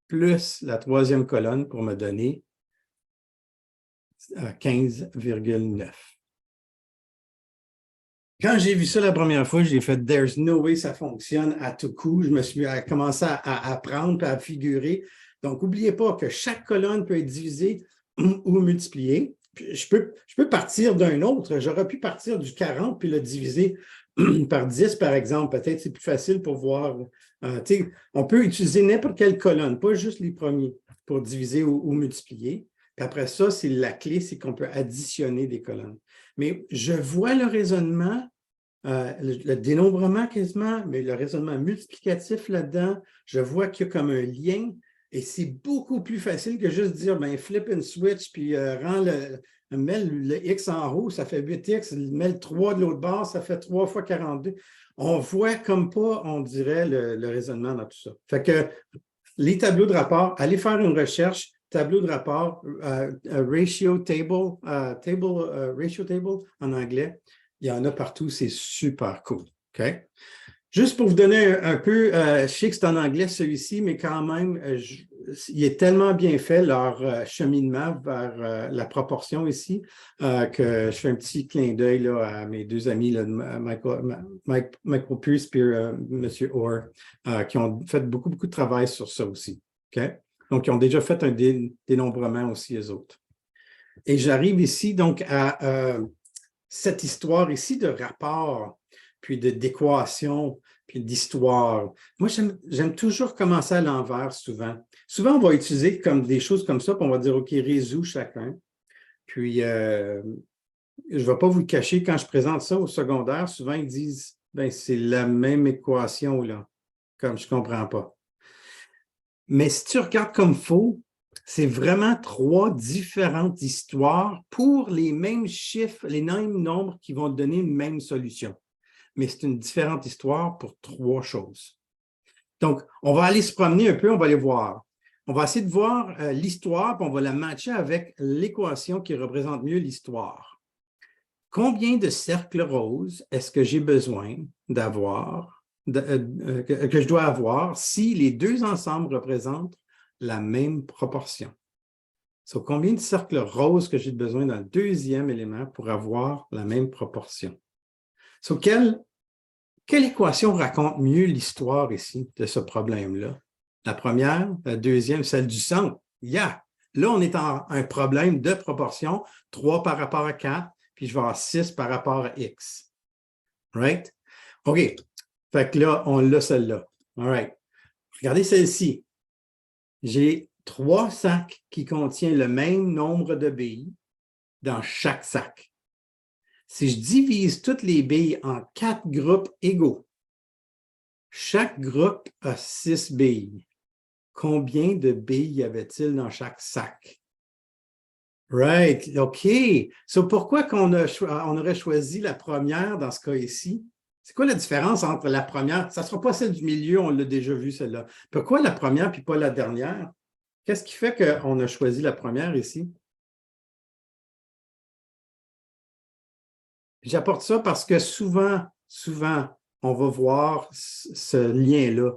plus la troisième colonne pour me donner 15,9. Quand j'ai vu ça la première fois, j'ai fait « There's no way ça fonctionne à tout coup ». Je me suis commencé à apprendre et à figurer. Donc, n'oubliez pas que chaque colonne peut être divisée ou multipliée. Je peux partir d'un autre. J'aurais pu partir du 40 puis le diviser par 10, par exemple. Peut-être c'est plus facile pour voir. On peut utiliser n'importe quelle colonne, pas juste les premiers, pour diviser ou multiplier. Puis après ça, c'est la clé, c'est qu'on peut additionner des colonnes. Mais je vois le raisonnement, le dénombrement quasiment, mais le raisonnement multiplicatif là-dedans, je vois qu'il y a comme un lien. Et c'est beaucoup plus facile que juste dire, ben, flip and switch, puis mets le X en haut, ça fait 8X, mets le 3 de l'autre bord, ça fait 3 fois 42. On voit comme pas, on dirait, le raisonnement dans tout ça. Fait que les tableaux de rapport, allez faire une recherche, tableau de rapport, ratio table en anglais, il y en a partout, c'est super cool. OK? Juste pour vous donner un peu, je sais que c'est en anglais celui-ci, mais quand même, il est tellement bien fait leur cheminement vers la proportion ici que je fais un petit clin d'œil là, à mes deux amis, là, Michael Pierce et M. Orr, qui ont fait beaucoup de travail sur ça aussi. Okay? Donc, ils ont déjà fait un dénombrement aussi, eux autres. Et j'arrive ici donc à cette histoire ici de rapport, puis d'équation, puis d'histoire. Moi, j'aime toujours commencer à l'envers souvent. Souvent, on va utiliser comme des choses comme ça, puis on va dire, OK, résous chacun. Puis, je ne vais pas vous le cacher, quand je présente ça au secondaire, souvent, ils disent, ben c'est la même équation, là, comme je ne comprends pas. Mais si tu regardes comme faux, c'est vraiment 3 différentes histoires pour les mêmes chiffres, les mêmes nombres qui vont donner une même solution. Mais c'est une différente histoire pour 3 choses. Donc, on va aller se promener un peu, on va aller voir. On va essayer de voir l'histoire, puis on va la matcher avec l'équation qui représente mieux l'histoire. Combien de cercles roses est-ce que j'ai besoin d'avoir, que je dois avoir si les deux ensembles représentent la même proportion? So, combien de cercles roses que j'ai besoin dans le deuxième élément pour avoir la même proportion? So, quelle équation raconte mieux l'histoire ici de ce problème-là? La première, la deuxième, celle du centre. Yeah! Là, on est en un problème de proportion, 3 par rapport à 4, puis je vais avoir 6 par rapport à X. Right? OK. Fait que là, on l'a celle-là. All right. Regardez celle-ci. J'ai 3 sacs qui contiennent le même nombre de billes dans chaque sac. Si je divise toutes les billes en 4 groupes égaux, chaque groupe a 6 billes. Combien de billes y avait-il dans chaque sac? Right, OK. So, pourquoi on aurait choisi la première dans ce cas ici? C'est quoi la différence entre la première? Ça ne sera pas celle du milieu, on l'a déjà vu celle-là. Pourquoi la première puis pas la dernière? Qu'est-ce qui fait qu'on a choisi la première ici? J'apporte ça parce que souvent, on va voir ce lien-là.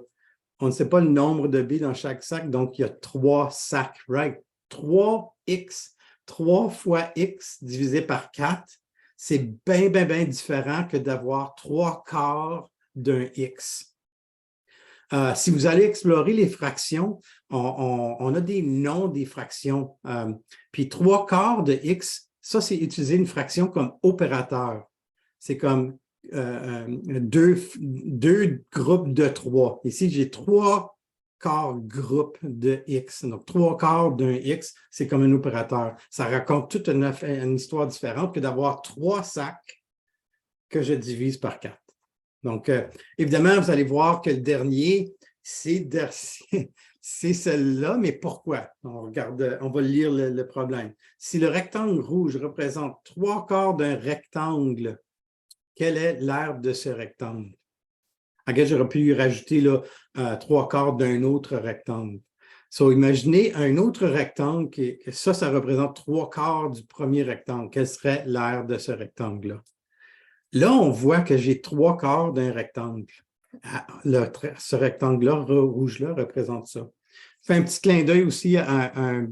On ne sait pas le nombre de billes dans chaque sac, donc il y a 3 sacs, right? 3x, 3 fois x divisé par 4, c'est bien différent que d'avoir 3/4 d'un x. Si vous allez explorer les fractions, on a des noms des fractions. Puis 3/4 de x, ça, c'est utiliser une fraction comme opérateur. C'est comme deux groupes de 3. Ici, j'ai 3/4 groupes de x. Donc, 3/4 d'un x, c'est comme un opérateur. Ça raconte toute une histoire différente que d'avoir 3 sacs que je divise par 4. Donc, évidemment, vous allez voir que le dernier, c'est celle-là, mais pourquoi? On va lire le problème. Si le rectangle rouge représente 3/4 d'un rectangle, quelle est l'aire de ce rectangle? Okay, j'aurais pu rajouter 3/4 d'un autre rectangle. So, imaginez un autre rectangle, que ça représente 3/4 du premier rectangle. Quelle serait l'aire de ce rectangle-là? Là, on voit que j'ai 3/4 d'un rectangle. Ce rectangle-là, rouge-là, représente ça. Je fais un petit clin d'œil aussi à un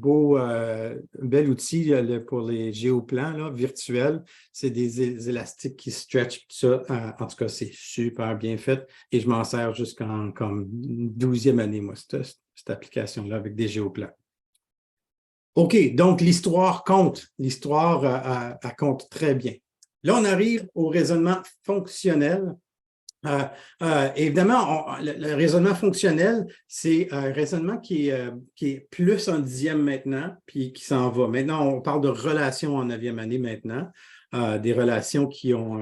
bel outil pour les géoplans là, virtuels. C'est des élastiques qui stretchent, tout ça. En tout cas, c'est super bien fait et je m'en sers jusqu'en comme 12e année, moi, cette application-là avec des géoplans. OK, donc l'histoire compte. L'histoire, elle compte très bien. Là, on arrive au raisonnement fonctionnel. Évidemment, le raisonnement fonctionnel, c'est un raisonnement qui est plus en 10e maintenant, puis qui s'en va. Maintenant, on parle de relations en 9e année maintenant, des relations qui ont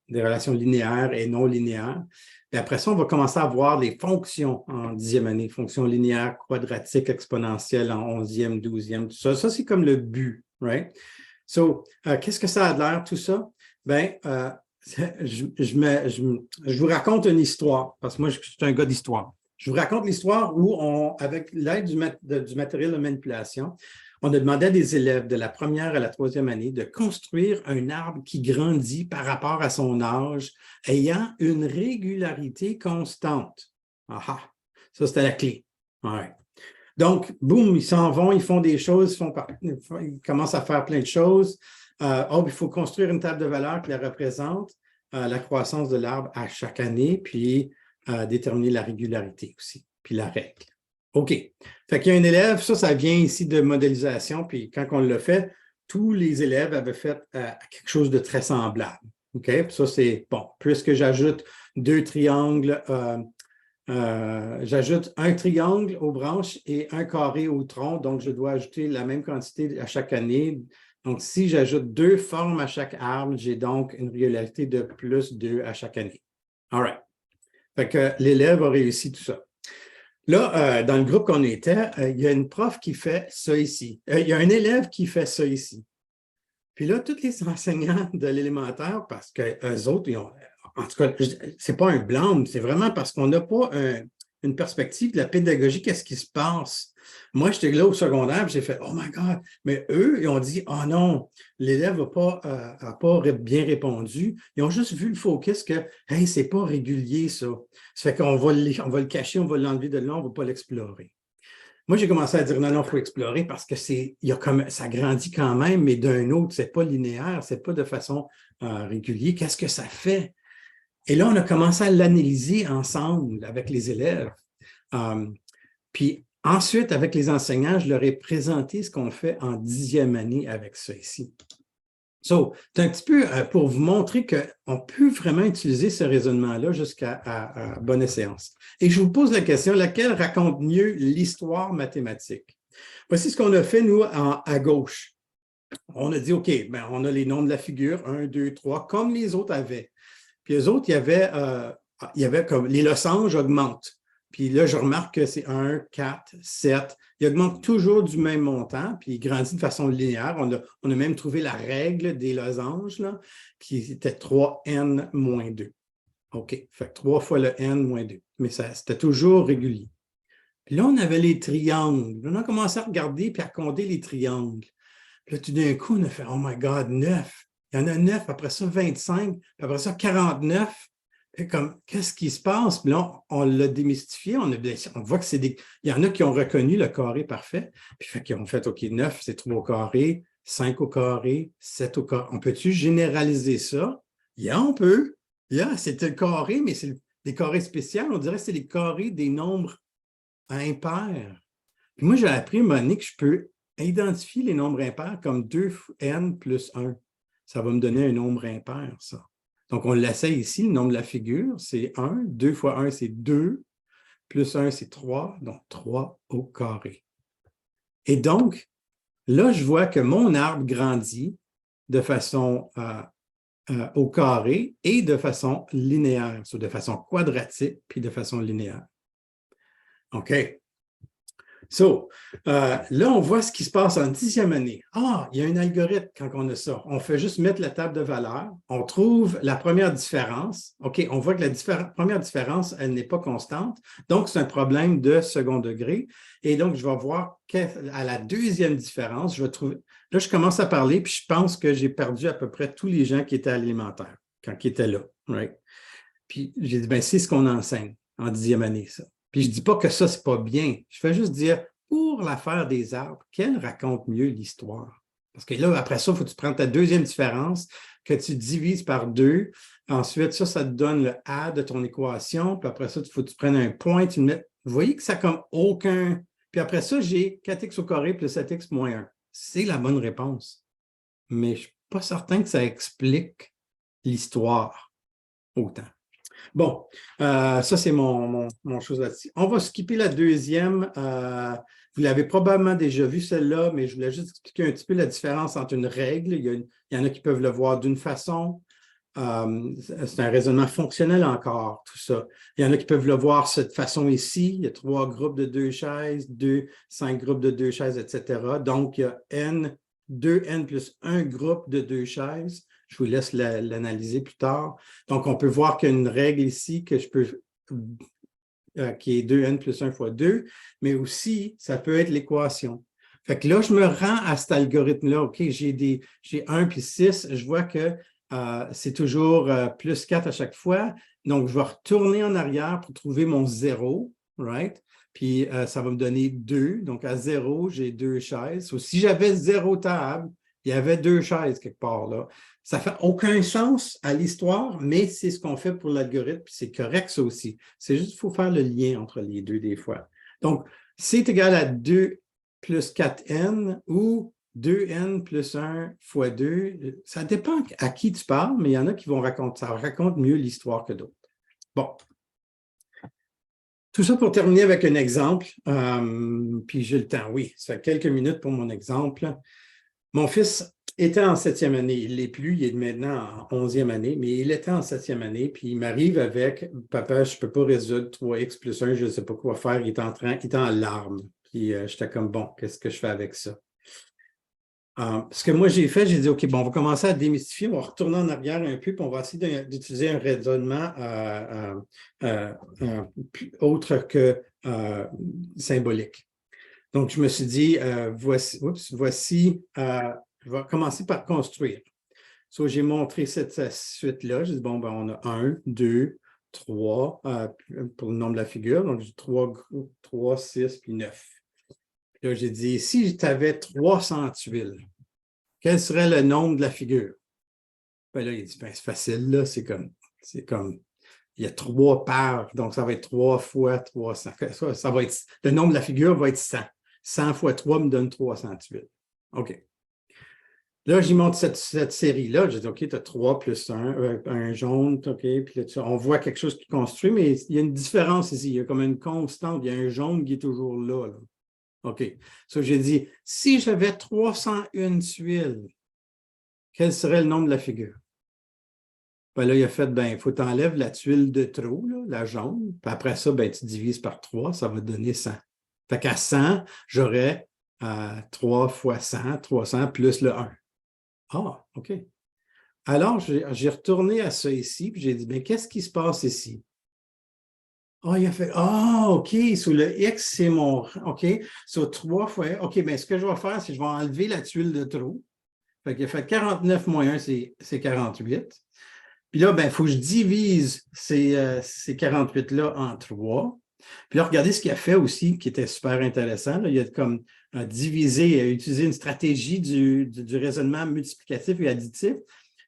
des relations linéaires et non linéaires. Et après ça, on va commencer à voir les fonctions en 10e année, fonctions linéaires, quadratiques, exponentielles en 11e, 12e, tout ça. Ça, c'est comme le but, right? So, qu'est-ce que ça a l'air, tout ça? Bien, je vous raconte une histoire, parce que moi, je suis un gars d'histoire. Je vous raconte l'histoire où, avec l'aide du matériel de manipulation, on a demandé à des élèves de la première à la 3e année de construire un arbre qui grandit par rapport à son âge, ayant une régularité constante. Ah, ça, c'était la clé. Ouais. Donc, boum, ils s'en vont, ils font des choses, ils commencent à faire plein de choses. Il faut construire une table de valeur qui la représente, la croissance de l'arbre à chaque année, puis déterminer la régularité aussi, puis la règle. OK. Fait qu'il y a un élève, ça vient ici de modélisation, puis quand on l'a fait, tous les élèves avaient fait quelque chose de très semblable. OK? Puis ça, c'est bon. Puisque j'ajoute deux triangles, j'ajoute un triangle aux branches et un carré au tronc, donc je dois ajouter la même quantité à chaque année. Donc, si j'ajoute deux formes à chaque arbre, j'ai donc une régularité de plus 2 à chaque année. All right. Fait que l'élève a réussi tout ça. Là, dans le groupe qu'on était, il y a une prof qui fait ça ici. Il y a un élève qui fait ça ici. Puis là, tous les enseignants de l'élémentaire, parce qu'eux autres, ils ont, en tout cas, c'est pas un blâme, c'est vraiment parce qu'on n'a pas une perspective de la pédagogie, qu'est-ce qui se passe? Moi, j'étais là au secondaire, j'ai fait « Oh my God! » Mais eux, ils ont dit « Oh non, l'élève n'a pas bien répondu. » Ils ont juste vu le focus que « Hey, c'est pas régulier, ça. » Ça fait qu'on va le cacher, on va l'enlever de là, on ne va pas l'explorer. Moi, j'ai commencé à dire « Non, non, il faut explorer parce que ça grandit quand même, mais d'un autre, c'est pas linéaire, c'est pas de façon régulière. Qu'est-ce que ça fait? » Et là, on a commencé à l'analyser ensemble avec les élèves. Puis ensuite, avec les enseignants, je leur ai présenté ce qu'on fait en 10e année avec ça ici. So, c'est un petit peu pour vous montrer qu'on peut vraiment utiliser ce raisonnement-là jusqu'à bonne séance. Et je vous pose la question, laquelle raconte mieux l'histoire mathématique? Voici ce qu'on a fait, nous, à gauche. On a dit, OK, ben, on a les noms de la figure, 1, 2, 3, comme les autres avaient. Puis eux autres, il y avait comme les losanges augmentent. Puis là, je remarque que c'est 1, 4, 7. Il augmente toujours du même montant, puis il grandit de façon linéaire. On a même trouvé la règle des losanges, là, qui était 3n-2. OK, fait 3 fois le n moins 2. Mais c'était toujours régulier. Puis là, on avait les triangles. On a commencé à regarder puis à compter les triangles. Puis là, tout d'un coup, on a fait « Oh my God, 9! » Il y en a 9, après ça 25, puis après ça 49. Comme, qu'est-ce qui se passe? Puis là, on l'a démystifié, on voit que il y en a qui ont reconnu le carré parfait, puis qu'ils ont fait, OK, 9, c'est 3 au carré, 5 au carré, 7 au carré. On peut-tu généraliser ça? On peut. C'est le carré, mais c'est des carrés spéciaux. On dirait que c'est les carrés des nombres impairs. Puis moi, j'ai appris, Monique, que je peux identifier les nombres impairs comme 2n plus 1. Ça va me donner un nombre impair, ça. Donc, on l'essaie ici, le nombre de la figure, c'est 1. 2 fois 1, c'est 2. Plus 1, c'est 3. Donc, 3 au carré. Et donc, là, je vois que mon arbre grandit de façon au carré et de façon linéaire, de façon quadratique, puis de façon linéaire. OK. So, là, on voit ce qui se passe en 10e année. Il y a un algorithme quand on a ça. On fait juste mettre la table de valeur. On trouve la première différence. OK, on voit que la première différence, elle n'est pas constante. Donc, c'est un problème de second degré. Et donc, je vais voir à la deuxième différence, je vais trouver. Là, je commence à parler, puis je pense que j'ai perdu à peu près tous les gens qui étaient à l'élémentaire, qui étaient là. Right? Puis, j'ai dit, ben, c'est ce qu'on enseigne en 10e année, ça. Puis je ne dis pas que ça, ce n'est pas bien. Je fais juste dire, pour l'affaire des arbres, quelle raconte mieux l'histoire? Parce que là, après ça, il faut que tu prennes ta deuxième différence, que tu divises par 2. Ensuite, ça te donne le A de ton équation. Puis après ça, il faut que tu prennes un point, tu le mets. Vous voyez que ça n'a comme aucun. Puis après ça, j'ai 4x au carré plus 7x moins 1. C'est la bonne réponse. Mais je ne suis pas certain que ça explique l'histoire autant. Bon, ça, c'est mon chose là-dessus. On va skipper la deuxième. Vous l'avez probablement déjà vu, celle-là, mais je voulais juste expliquer un petit peu la différence entre une règle. Il y en a qui peuvent le voir d'une façon. C'est un raisonnement fonctionnel encore, tout ça. Il y en a qui peuvent le voir de cette façon ici. Il y a 3 groupes de 2 chaises, 5 groupes de 2 chaises, etc. Donc, il y a 2n plus 1 groupe de 2 chaises. Je vous laisse l'analyser plus tard. Donc, on peut voir qu'il y a une règle ici que je peux, qui est 2n plus 1 fois 2, mais aussi, ça peut être l'équation. Fait que là, je me rends à cet algorithme-là. OK, j'ai 1 puis 6. Je vois que c'est toujours plus 4 à chaque fois. Donc, je vais retourner en arrière pour trouver mon 0. right? Puis ça va me donner 2. Donc, à 0, j'ai 2 chaises. So, si j'avais 0 table, il y avait 2 chaises quelque part là. Ça ne fait aucun sens à l'histoire, mais c'est ce qu'on fait pour l'algorithme, puis c'est correct ça aussi. C'est juste qu'il faut faire le lien entre les deux des fois. Donc, C est égal à 2 plus 4n ou 2n plus 1 fois 2. Ça dépend à qui tu parles, mais il y en a qui vont raconter, ça raconte mieux l'histoire que d'autres. Bon. Tout ça pour terminer avec un exemple, puis j'ai le temps, oui, ça fait quelques minutes pour mon exemple. Mon fils était en 7e année, il ne l'est plus, il est maintenant en 11e année, mais il était en 7e année, puis il m'arrive avec « Papa, je ne peux pas résoudre 3x plus 1, je ne sais pas quoi faire. » Il est en larmes. Puis j'étais comme « Bon, qu'est-ce que je fais avec ça? » Ce que moi j'ai fait, j'ai dit « OK, bon, on va commencer à démystifier, on va retourner en arrière un peu, puis on va essayer d'utiliser un raisonnement autre que symbolique. » Donc, je me suis dit, voici, je vais commencer par construire. So, j'ai montré cette suite-là. J'ai dit, bon, ben, on a 1, 2, 3 pour le nombre de la figure. Donc, j'ai 3, 6, puis 9. Puis là, j'ai dit, si tu avais 300 tuiles, quel serait le nombre de la figure? Ben là, il dit, ben, c'est facile, là, c'est comme, il y a 3 paires, donc ça va être 3 fois 300. Ça va être, le nombre de la figure va être 100. 100 fois 3 me donne 300 tuiles. OK. Là, j'y montre cette série-là. J'ai dit, OK, tu as 3 plus 1, un jaune, OK. Puis là, on voit quelque chose qui construit, mais il y a une différence ici. Il y a comme une constante. Il y a un jaune qui est toujours là. OK. So, j'ai dit, si j'avais 301 tuiles, quel serait le nombre de la figure? Ben là, il a fait, ben, il faut t'enlèves la tuile de trop, là, la jaune. Puis après ça, ben, tu divises par 3, ça va te donner 100. Fait qu'à 100, j'aurais 3 fois 100, 300 plus le 1. Ah, OK. Alors, j'ai retourné à ça ici, puis j'ai dit, bien, qu'est-ce qui se passe ici? Ah, il a fait, OK, sur le X, c'est mon, OK, sur 3 fois, OK, bien, ce que je vais faire, c'est que je vais enlever la tuile de trop. Fait qu'il a fait 49 moins 1, c'est 48. Puis là, ben, il faut que je divise ces 48-là en 3. Puis là, regardez ce qu'il a fait aussi, qui était super intéressant. Là. Il a comme divisé, utilisé une stratégie du raisonnement multiplicatif et additif.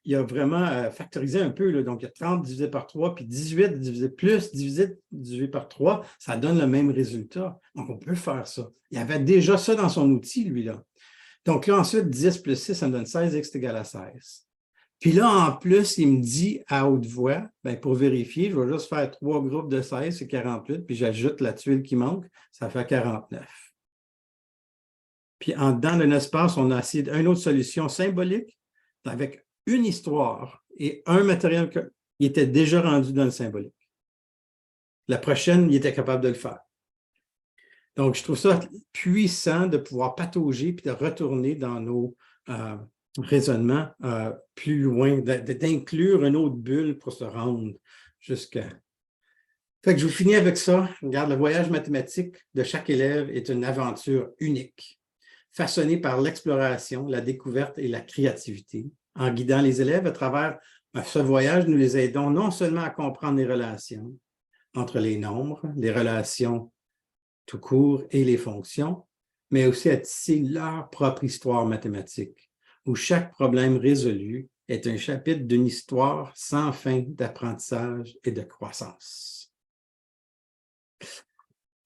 Il a vraiment factorisé un peu. Là. Donc, il y a 30 divisé par 3, puis 18 divisé par 3, ça donne le même résultat. Donc, on peut faire ça. Il avait déjà ça dans son outil, lui-là. Donc là, ensuite, 10 plus 6, ça me donne 16, x est égal à 16. Puis là, en plus, il me dit à haute voix, ben, pour vérifier, je vais juste faire 3 groupes de 16, c'est 48, puis j'ajoute la tuile qui manque, ça fait 49. Puis dans un espace, on a essayé une autre solution symbolique avec une histoire et un matériel qui était déjà rendu dans le symbolique. La prochaine, il était capable de le faire. Donc, je trouve ça puissant de pouvoir patauger puis de retourner dans nos raisonnements plus loin, d'inclure une autre bulle pour se rendre jusqu'à... Fait que je vous finis avec ça. Regarde, le voyage mathématique de chaque élève est une aventure unique, façonnée par l'exploration, la découverte et la créativité. En guidant les élèves à travers ce voyage, nous les aidons non seulement à comprendre les relations entre les nombres, les relations tout court et les fonctions, mais aussi à tisser leur propre histoire mathématique, où chaque problème résolu est un chapitre d'une histoire sans fin d'apprentissage et de croissance.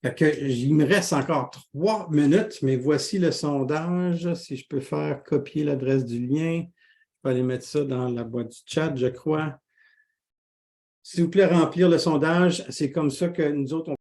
Il me reste encore 3 minutes, mais voici le sondage. Si je peux faire copier l'adresse du lien, je vais aller mettre ça dans la boîte du chat, je crois. S'il vous plaît, remplir le sondage. C'est comme ça que nous autres, on